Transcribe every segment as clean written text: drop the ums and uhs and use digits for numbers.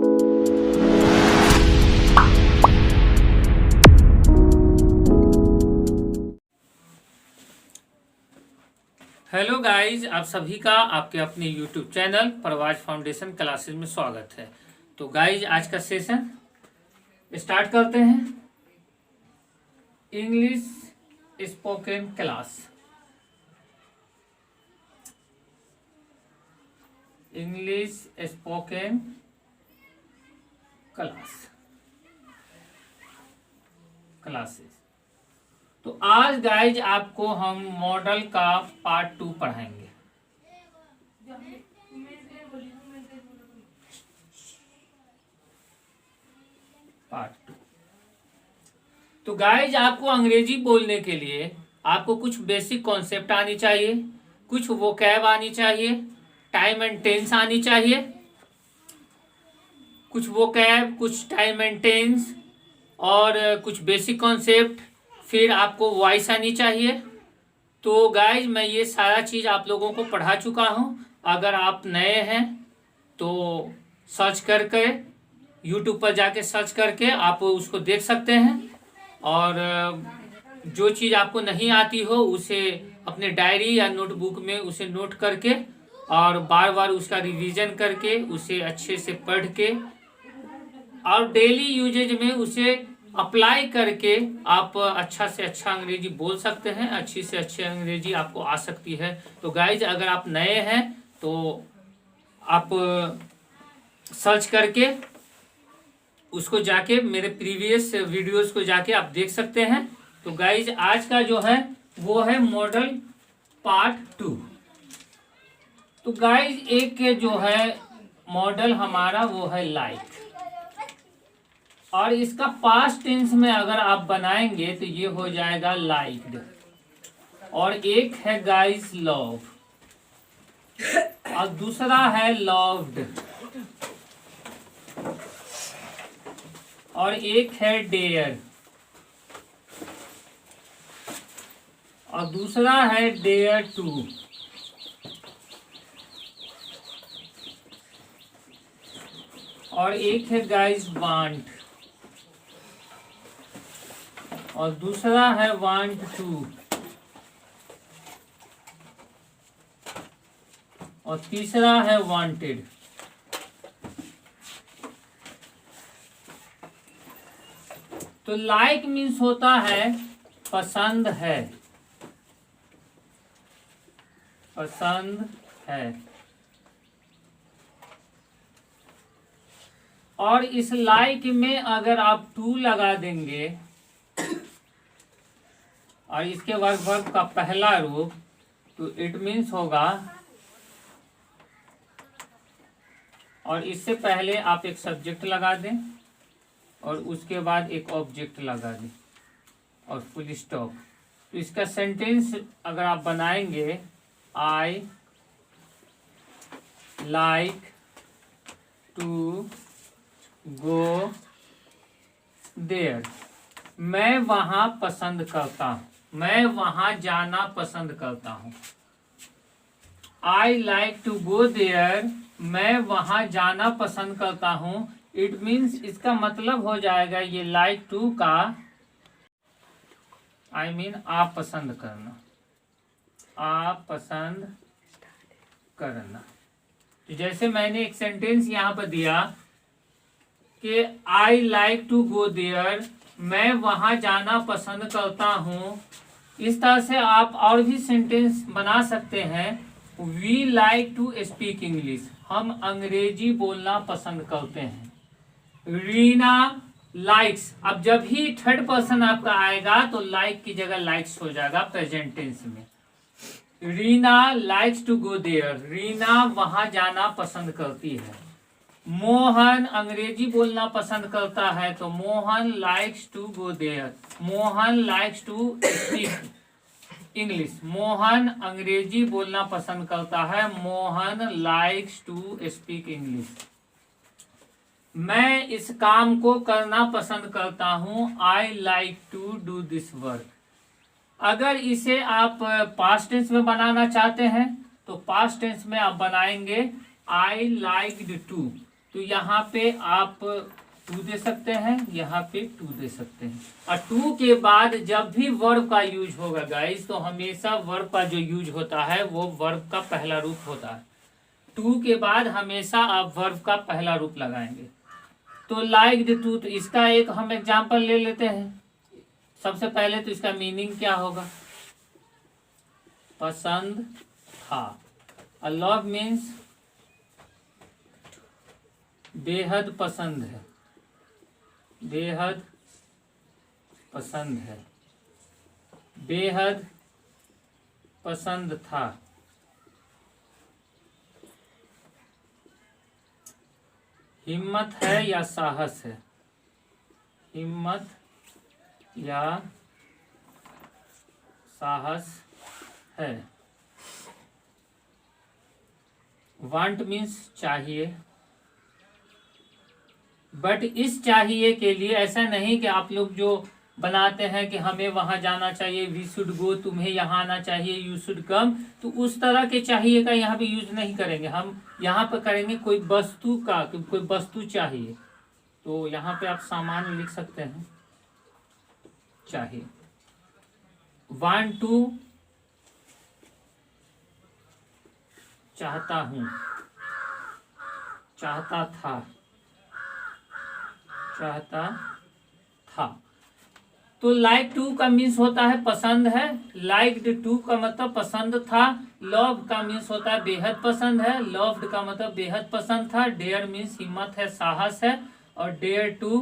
Hello guys, आप सभी का आपके अपने यूट्यूब चैनल प्रवाज फाउंडेशन क्लासेस में स्वागत है। तो गाइज आज का सेशन स्टार्ट करते हैं। English spoken class, English spoken classes. तो आज गाइज आपको हम मॉडल का पार्ट 2 पढ़ाएंगे। पार्ट 2। तो गाइज आपको अंग्रेजी बोलने के लिए आपको कुछ बेसिक कॉन्सेप्ट आनी चाहिए, कुछ वोकैब आनी चाहिए, टाइम एंड टेंस आनी चाहिए, कुछ वोकैब, कुछ टाइम एंड टेंस और कुछ बेसिक कॉन्सेप्ट, फिर आपको वॉइस आनी चाहिए। तो गाइज मैं ये सारा चीज़ आप लोगों को पढ़ा चुका हूँ। अगर आप नए हैं तो सर्च करके यूट्यूब पर जाके सर्च करके आप उसको देख सकते हैं, और जो चीज़ आपको नहीं आती हो उसे अपने डायरी या नोटबुक में उसे नोट करके और बार बार उसका रिवीजन करके उसे अच्छे से पढ़ के और डेली यूजेज में उसे अप्लाई करके आप अच्छा से अच्छा अंग्रेजी बोल सकते हैं, अच्छी से अच्छी अंग्रेजी आपको आ सकती है। तो गाइज अगर आप नए हैं तो आप सर्च करके उसको जाके मेरे प्रीवियस वीडियोस को जाके आप देख सकते हैं। तो गाइज आज का जो है वो है मॉडल पार्ट 2। तो गाइज एक जो है मॉडल हमारा वो है लाइक, और इसका पास्ट टेंस में अगर आप बनाएंगे तो ये हो जाएगा लाइक्ड, और एक है गाइस लव, और दूसरा है लव्ड, और एक है डेयर, और दूसरा है डेयर टू, और एक है गाइस वांट, और दूसरा है वांट टू, और तीसरा है वांटेड। तो लाइक मीन्स होता है पसंद है, पसंद है। और इस लाइक में अगर आप टू लगा देंगे और इसके वर्ब का पहला रूप, तो इट मीन्स होगा, और इससे पहले आप एक सब्जेक्ट लगा दें और उसके बाद एक ऑब्जेक्ट लगा दें और फुल स्टॉप। तो इसका सेंटेंस अगर आप बनाएंगे, I like to go there, मैं वहां पसंद करता हूं, मैं वहां जाना पसंद करता हूं। I like to go there, मैं वहां जाना पसंद करता हूं। इट मीन्स इसका मतलब हो जाएगा ये लाइक टू का आई मीन आप पसंद करना, आप पसंद करना। तो जैसे मैंने एक सेंटेंस यहाँ पर दिया कि I like to go there, मैं वहां जाना पसंद करता हूं। इस तरह से आप और भी सेंटेंस बना सकते हैं। We like to speak English, हम अंग्रेजी बोलना पसंद करते हैं। रीना लाइक्स, अब जब ही थर्ड पर्सन आपका आएगा तो लाइक की जगह लाइक्स हो जाएगा प्रेजेंट टेंस में। Reena likes to go there, Reena वहां जाना पसंद करती है। मोहन अंग्रेजी बोलना पसंद करता है, तो Mohan likes to go there, Mohan likes to speak English, Mohan अंग्रेजी बोलना पसंद करता है, Mohan likes to speak English. मैं इस काम को करना पसंद करता हूं, I like to do this work. अगर इसे आप पास्ट टेंस में बनाना चाहते हैं तो पास्ट टेंस में आप बनाएंगे आई लाइक्ड टू, तो यहाँ पे आप 2 दे सकते हैं, यहाँ पे 2 दे सकते हैं। और 2 के बाद जब भी वर्ब का यूज होगा गाइस, तो हमेशा वर्ब का जो यूज होता है वो वर्ब का पहला रूप होता है। 2 के बाद हमेशा आप वर्ब का पहला रूप लगाएंगे। तो लाइक द टू, तो इसका एक हम एग्जाम्पल ले लेते हैं। सबसे पहले तो इसका मीनिंग क्या होगा, पसंद था। लव मीन्स बेहद पसंद है, बेहद पसंद है, बेहद पसंद था। हिम्मत है या साहस है, हिम्मत या साहस है। वांट मीन्स चाहिए, बट इस चाहिए के लिए ऐसा नहीं कि आप लोग जो बनाते हैं कि हमें वहां जाना चाहिए, वी शुड गो, तुम्हें यहाँ आना चाहिए, यू शुड कम, तो उस तरह के चाहिए का यहाँ पे यूज नहीं करेंगे। हम यहाँ पे करेंगे कोई वस्तु का, कोई वस्तु चाहिए, तो यहाँ पे आप सामान लिख सकते हैं, चाहिए। वांट टू, चाहता हूं, चाहता था, चाहता था। तो लाइक टू का मीन्स होता है पसंद है, लाइक्ड टू का मतलब पसंद था। लव का मीन्स होता है बेहद पसंद है, लव्ड का मतलब बेहद पसंद था। डेयर मीन्स हिम्मत है, साहस है, और डेयर टू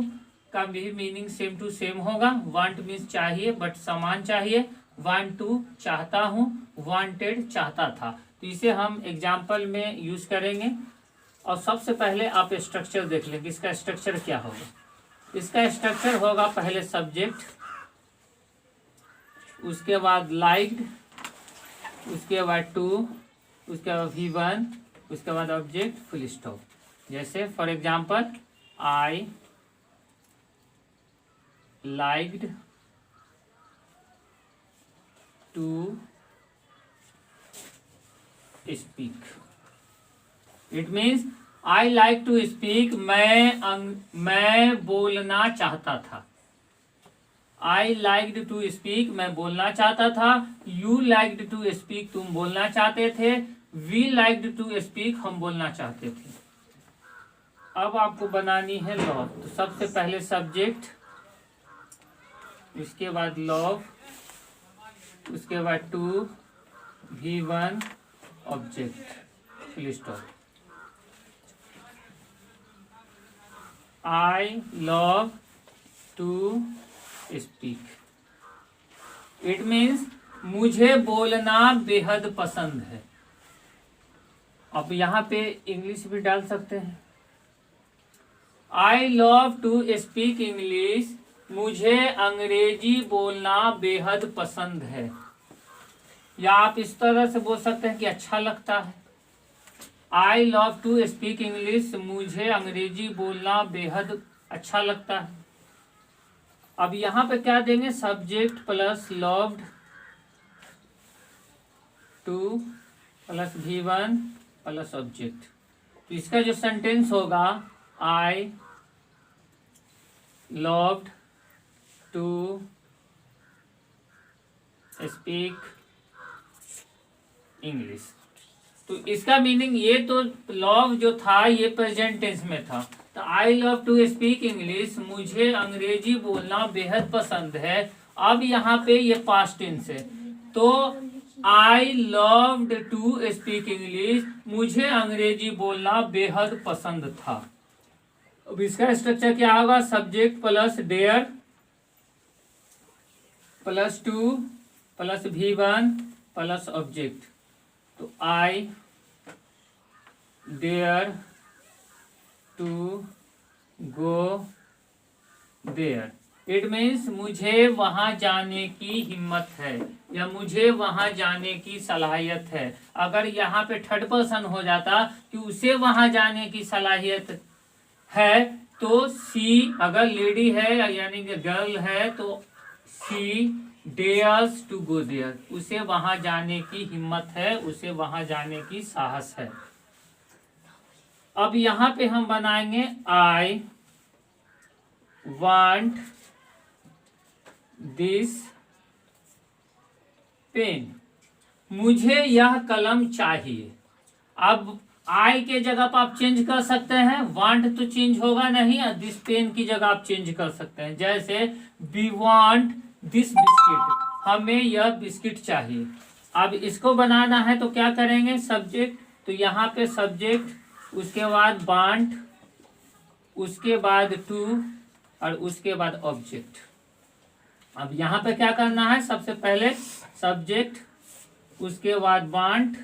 का भी मीनिंग सेम टू सेम होगा। वांट मीन्स चाहिए, बट सामान चाहिए। वांट टू चाहता हूँ, वांटेड चाहता था। तो इसे हम एग्जाम्पल में यूज करेंगे। और सबसे पहले आप स्ट्रक्चर देख लेंगे, इसका स्ट्रक्चर क्या होगा। इसका स्ट्रक्चर होगा पहले सब्जेक्ट, उसके बाद लाइक्ड, उसके बाद टू, उसके बाद V1, उसके बाद ऑब्जेक्ट, फुल स्टॉप। जैसे for example, I liked to speak. It means I like to speak, मैं बोलना चाहता था। आई लाइक्ड टू स्पीक, मैं बोलना चाहता था। यू लाइक्ड टू स्पीक, तुम बोलना चाहते थे। वी लाइक्ड टू स्पीक, हम बोलना चाहते थे। अब आपको बनानी है लव। तो सबसे पहले सब्जेक्ट, उसके बाद लव, उसके बाद to, V1, object, full stop. I love to speak, it means मुझे बोलना बेहद पसंद है। अब यहाँ पे इंग्लिश भी डाल सकते हैं। I love to speak English, मुझे अंग्रेजी बोलना बेहद पसंद है। या आप इस तरह से बोल सकते हैं कि अच्छा लगता है। I love to speak English, मुझे अंग्रेजी बोलना बेहद अच्छा लगता है। अब यहाँ पे क्या देंगे, subject plus loved, to plus V1 plus object. तो इसका जो सेंटेंस होगा, I loved to speak English. तो इसका मीनिंग, ये तो लव जो था ये प्रेजेंट टेंस में था। तो I love to speak English, मुझे अंग्रेजी बोलना बेहद पसंद है। अब यहाँ पे ये पास्ट टेंस है, तो I loved to speak English, मुझे अंग्रेजी बोलना बेहद पसंद था। अब इसका स्ट्रक्चर क्या होगा, subject plus dare plus to plus V1 plus object. तो I dare to go there, it means मुझे वहां जाने की हिम्मत है या मुझे वहां जाने की सलाहियत है। अगर यहाँ पे थर्ड पर्सन हो जाता कि उसे वहां जाने की सलाहियत है, तो सी, अगर लेडी है यानी कि गर्ल है, तो सी डेयर्स टू गो देयर, उसे वहां जाने की हिम्मत है, उसे वहां जाने की साहस है। अब यहाँ पे हम बनाएंगे आई वांट दिस पेन, मुझे यह कलम चाहिए। अब आई के जगह पर आप चेंज कर सकते हैं, वांट तो चेंज होगा नहीं, दिस पेन की जगह आप चेंज कर सकते हैं। जैसे वी वांट दिस बिस्किट, हमें यह बिस्किट चाहिए। अब इसको बनाना है तो क्या करेंगे, सब्जेक्ट, तो यहाँ पे सब्जेक्ट, उसके बाद वांट, उसके बाद टू और उसके बाद ऑब्जेक्ट। अब यहाँ पे क्या करना है, सबसे पहले सब्जेक्ट, उसके बाद वांट,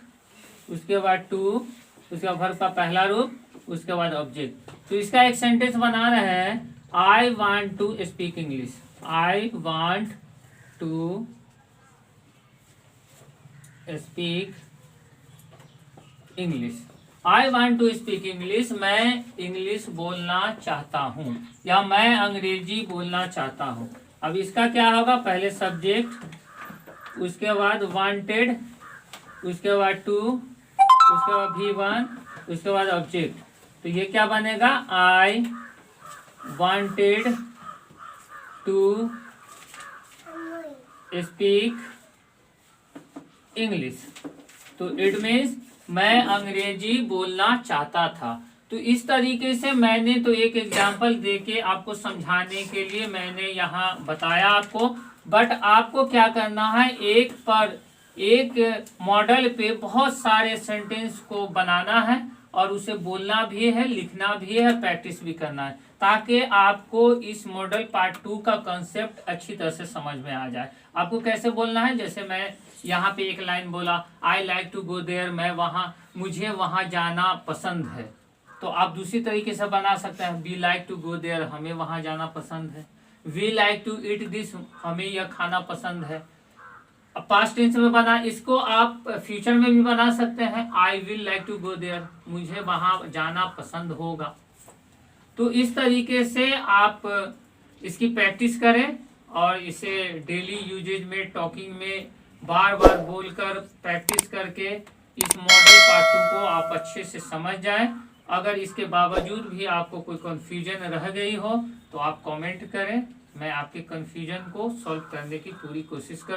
उसके बाद टू, उसके बाद वर्ब का पहला रूप, उसके बाद ऑब्जेक्ट। तो इसका एक सेंटेंस बना रहे हैं, I want to speak English, I want to speak English, I want to speak English, मैं इंग्लिश बोलना चाहता हूँ या मैं अंग्रेजी बोलना चाहता हूँ। अब इसका क्या होगा, पहले सब्जेक्ट, उसके बाद वांटेड, उसके बाद टू, उसके बाद V1, उसके बाद ऑब्जेक्ट। तो ये क्या बनेगा, I wanted to speak English, तो इट मीन्स मैं अंग्रेजी बोलना चाहता था। तो इस तरीके से मैंने तो एक एग्जाम्पल देके आपको समझाने के लिए मैंने यहाँ बताया आपको, बट आपको क्या करना है, एक पर एक मॉडल पे बहुत सारे सेंटेंस को बनाना है और उसे बोलना भी है, लिखना भी है, प्रैक्टिस भी करना है, ताकि आपको इस मॉडल पार्ट 2 का कंसेप्ट अच्छी तरह से समझ में आ जाए। आपको कैसे बोलना है, जैसे मैं यहाँ पे एक लाइन बोला, I like to go there, मैं वहाँ, मुझे वहाँ जाना पसंद है। तो आप दूसरी तरीके से बना सकते हैं, we like to go there, हमें वहाँ जाना पसंद है। We like to eat this, हमें यह खाना पसंद है। अब पास्ट टेंस में बना, इसको आप फ्यूचर में भी बना सकते हैं, I will like to go there, मुझे वहाँ जाना पसंद होगा। तो इस तरीके से आप इसकी प्रैक्टिस करें और इसे डेली यूजेज में, टॉकिंग में बार बार बोलकर प्रैक्टिस करके इस मॉडल पार्ट 2 को आप अच्छे से समझ जाएं। अगर इसके बावजूद भी आपको कोई कंफ्यूजन रह गई हो तो आप कमेंट करें, मैं आपके कंफ्यूजन को सॉल्व करने की पूरी कोशिश कर